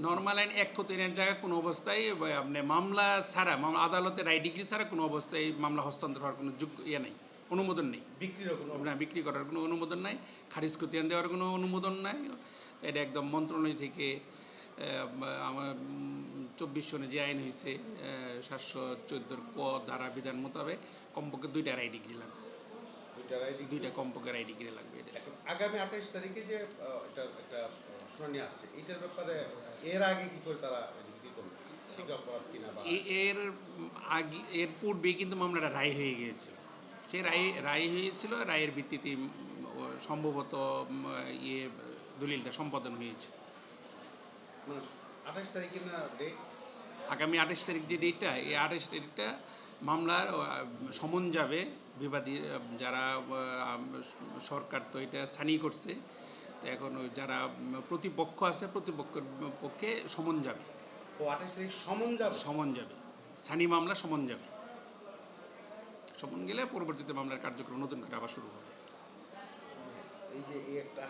Normal আইন 1 জায়গায় কোনো অবস্থায় আপনি মামলা ছাড়া আদালতের রায় ডিগ্রি ছাড়া কোনো অবস্থায় মামলা হস্তান্তর হওয়ার কোনো নেই, অনুমোদন নেই। বিক্রি করার কোনো অনুমোদন নাই, খারিজ খতিয়ান দেওয়ার কোনো অনুমোদন নাই। এটা একদম মন্ত্রণালয় থেকে আমার 24 সনে যে আইন হয়েছে 714 ক ধারা বিধান মোতাবেক কমপক্ষে 2টা রায় ডিগ্রি লাগবে। 2টা কমপক্ষে রায় ডিগ্রি লাগবে। আগামী 28 তারিখে যে এটা একটা শুনানি আছে, এটার ব্যাপারে এর আগে কি করে তারা কি করবে? এর পূর্বে কিন্তু মামলাটা রায় হয়ে গিয়েছিল। সেই রায় হয়েছিল, রায়ের ভিত্তিতে সম্ভবত দলিলটা সম্পাদন হয়েছে। 28 তারিখে না ডেট? আগামী 28 তারিখ যে ডেটটা, এই 28 তারিখটা মামলার সমন যাবে বিবাদী যারা সরকার তো এটা সানি করছে, তো এখন যারা প্রতিপক্ষ আছে প্রতিপক্ষের পক্ষে সমন যাবে। ও 28 তারিখ সমন যাবে, সানি মামলা সমন যাবে। সমন গেলে পরবর্তীতে মামলার কার্যক্রম নতুন করে আবার শুরু হবে। এই যে একটা